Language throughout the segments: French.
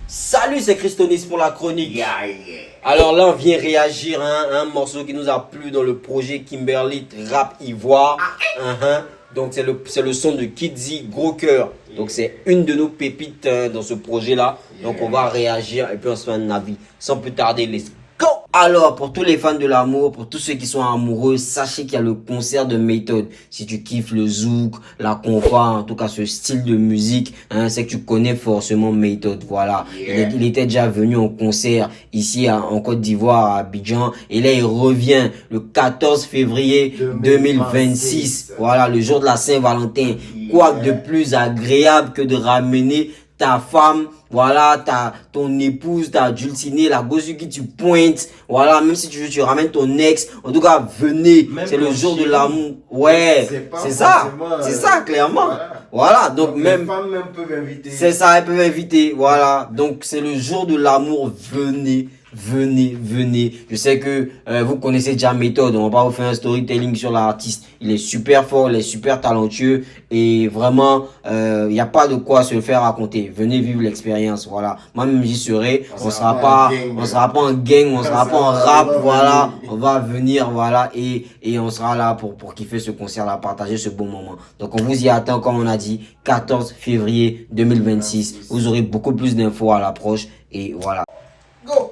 Salut, c'est Christonis pour la chronique. Alors là, on vient réagir à un morceau qui nous a plu dans le projet Kimberly Rap Ivoire. Donc c'est le son de Kidzi, Gros Cœur. Donc c'est une de nos pépites dans ce projet-là. Donc on va réagir et puis on se fait un avis. Sans plus tarder, let's go! Alors, pour tous les fans de l'amour, pour tous ceux qui sont amoureux, sachez qu'il y a le concert de Méthode. Si tu kiffes le zouk, la compa, en tout cas ce style de musique, c'est que tu connais forcément Méthode. Voilà. Il était déjà venu en concert ici en Côte d'Ivoire, à Abidjan. Et là, il revient le 14 février 2026. Voilà, le jour de la Saint-Valentin. Quoi de plus agréable que de ramener ta femme, voilà, ton épouse, ta dulcinée, la gosse qui tu pointes, voilà, même si tu veux, tu ramènes ton ex, en tout cas, venez, c'est le jour de l'amour, ouais, c'est ça, clairement, voilà, donc même les femmes même peuvent inviter, c'est ça, elles peuvent inviter, voilà, donc c'est le jour de l'amour, venez. Je sais que vous connaissez déjà Méthode. On va pas vous faire un storytelling sur l'artiste. Il est super fort, il est super talentueux et vraiment, il n'y a pas de quoi se le faire raconter. Venez vivre l'expérience, voilà. Moi-même j'y serai. On sera pas en gang, on sera pas en rap, voilà. On va venir, voilà, et on sera là pour kiffer ce concert-là, partager ce bon moment. Donc on vous y attend, comme on a dit, 14 février 2026. Vous aurez beaucoup plus d'infos à l'approche et voilà. Go!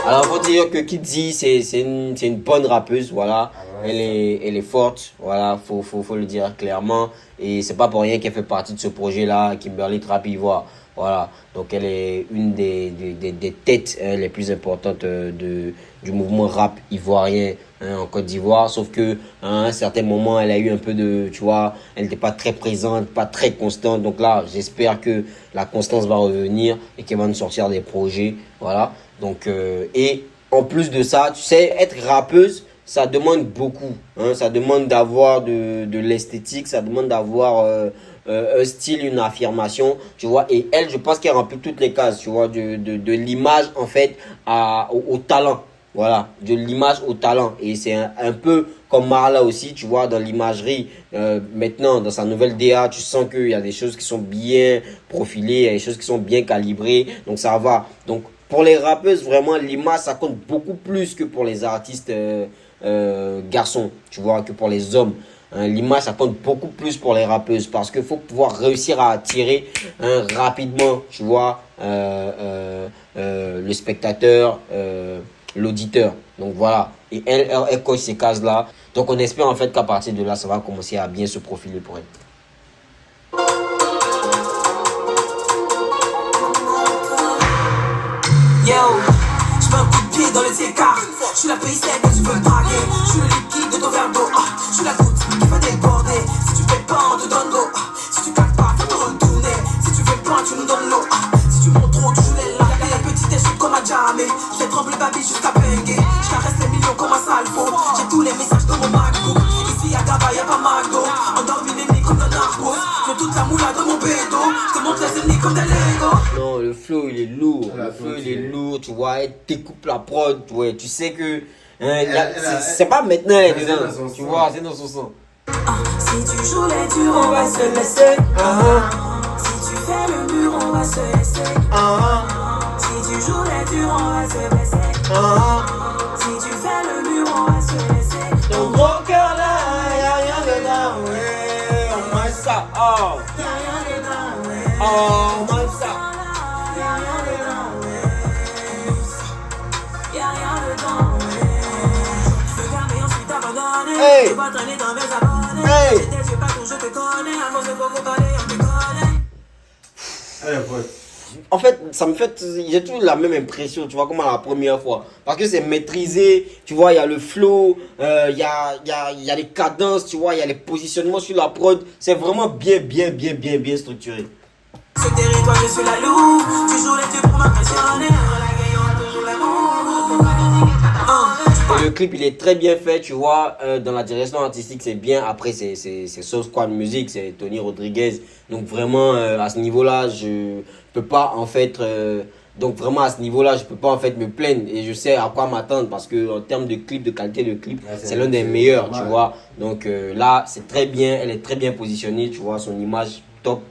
Alors, faut dire que Kidzi, c'est une bonne rappeuse, voilà. Elle est forte, voilà, faut le dire clairement. Et c'est pas pour rien qu'elle fait partie de ce projet-là, Kimberly Rap Ivoire. Voilà, donc elle est une des têtes les plus importantes du mouvement rap ivoirien en Côte d'Ivoire. Sauf que à un certain moment, elle a eu un peu de, tu vois, elle n'était pas très présente, pas très constante. Donc là, j'espère que la constance va revenir et qu'elle va nous sortir des projets. Voilà, donc et en plus de ça, tu sais, être rappeuse, ça demande beaucoup. Ça demande d'avoir de l'esthétique, ça demande d'avoir un style, une affirmation, tu vois. Et elle, je pense qu'elle remplit toutes les cases, tu vois, de l'image, en fait, au talent. Voilà, de l'image au talent. Et c'est un peu comme Marla aussi, tu vois, dans l'imagerie. Maintenant, dans sa nouvelle DA, tu sens qu'il y a des choses qui sont bien profilées, il y a des choses qui sont bien calibrées. Donc, ça va. Donc, pour les rappeuses, vraiment, l'image, ça compte beaucoup plus que pour les artistes garçons, tu vois, que pour les hommes. L'image, ça compte beaucoup plus pour les rappeuses parce qu'il faut pouvoir réussir à attirer rapidement, tu vois, le spectateur, l'auditeur. Donc voilà, et elle coche ces cases-là. Donc on espère en fait qu'à partir de là, ça va commencer à bien se profiler pour elle. Yo, je veux un coup de pied dans les écarts. Je suis la pays sec que tu veux draguer. Je suis le liquide de ton verre d'eau. Je suis la goutte qui va déborder. Si tu payes pas, on te donne l'eau. Si tu claques pas, faut te retourner. Si tu fais plein, tu nous donnes l'eau. Si tu montes trop, tu joues les lacs. Y'a la petite échelle comme à jamais. Je fais trembler baby jusqu'à Bengue. Je caresse les millions comme un salvo. J'ai tous les messages dans mon MacBook. Ici y'a Gaba, y'a pas McDo. Endormi les nids comme un narcos. Je toute la moula dans mon bédo. Je te montre les ennemis comme des Lego. Non, le flow il est lourd. Le flow il est lourd, tu vois. Elle découpe la prod, ouais. Tu sais que c'est pas maintenant elle est dedans. Tu vois, c'est dans son sang. Si tu joues les durs, on va se laisser. Si tu fais le mur, on va se laisser. Si tu joues les durs, on va se laisser. Si tu fais le mur, on va se laisser. Ton gros cœur là, y'a rien dedans, ouais. On mange ça, oh. Y'a rien dedans, ouais. Oh, on mange ça. Y'a rien dedans, ouais. Y'a rien dedans, ouais. Je veux garder ensuite abandonner. Hey. Je vais traîner dans mes abonnés. Hey. J'étais, je pas quand je te connais. Avant de beaucoup parler, on te connaît. Allez, pote. En fait, j'ai toujours la même impression, tu vois, comme à la première fois. Parce que c'est maîtrisé, tu vois, il y a le flow, il y a les cadences, tu vois, il y a les positionnements sur la prod. C'est vraiment bien structuré. Ce territoire, je suis la loupe. Tu joues les dieux pour m'impressionner. La gueule, on a toujours l'amour. Et le clip, il est très bien fait, tu vois. Dans la direction artistique, c'est bien. Après, c'est Soul Squad Music, c'est Tony Rodriguez. Donc, vraiment, à ce niveau-là, je peux pas, en fait. Donc, vraiment, à ce niveau-là, je peux pas, en fait, me plaindre. Et je sais à quoi m'attendre parce que, en termes de clip, de qualité de clip, c'est l'un des meilleurs, tu vois. Donc, là, c'est très bien. Elle est très bien positionnée, tu vois. Son image, top.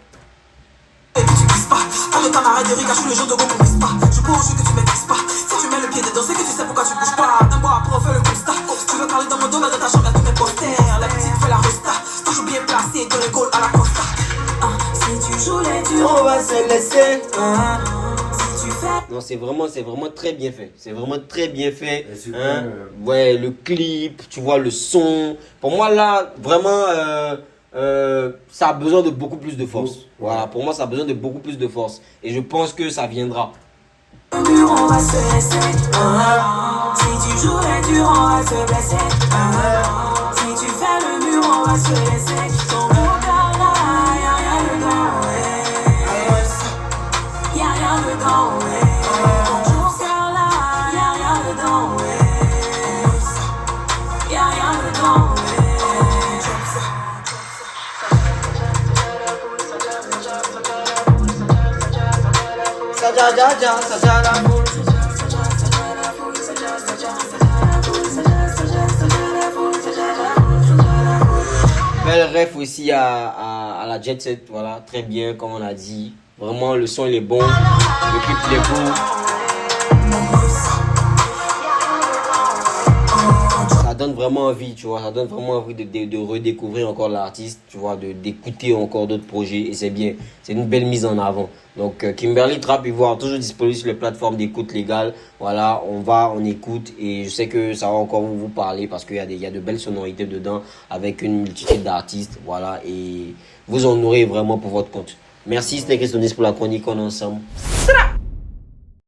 Et puis tu glisses pas, pas de camarade de rire, je suis le genre de gros qu'on glisse pas. Je cours au jeu que tu maîtrises pas. Si tu mets le pied dedans, c'est que tu sais pourquoi tu bouges pas. D'un bois après on fait le constat. Tu veux parler dans mon dos, mais dans ta chambre, y'a tous mes posters. La petite fait la resta, toujours bien placée, dans les goals à la costa. Si tu joues les durs, on va se laisser. Si tu fais. Non, c'est vraiment très bien fait. C'est vraiment très bien fait. Super. Hein? Ouais, le clip, tu vois, le son. Pour moi, là, vraiment, ça a besoin de beaucoup plus de force. Voilà, pour moi, ça a besoin de beaucoup plus de force. Et je pense que ça viendra. Le mur, on va se laisser. Si tu joues les durs, on va se blesser. Si tu fais le mur, on va se laisser. Ton regard là, y'a rien dedans. Y'a rien dedans. Ton cœur là, y'a rien dedans. Y'a rien dedans. Belle ref aussi à la Jet Set, voilà, très bien, comme on a dit. Vraiment, le son il est bon, le clip il est beau. Ça donne vraiment envie, tu vois, ça donne vraiment envie de redécouvrir encore l'artiste, tu vois, d'écouter encore d'autres projets et c'est bien, c'est une belle mise en avant. Donc Kimberly Trap Ivoire, toujours disponible sur les plateformes d'écoute légale, voilà, on écoute et je sais que ça va encore vous parler parce qu'il y a de belles sonorités dedans avec une multitude d'artistes, voilà, et vous en aurez vraiment pour votre compte. Merci, c'était Christonis pour la chronique, on est ensemble.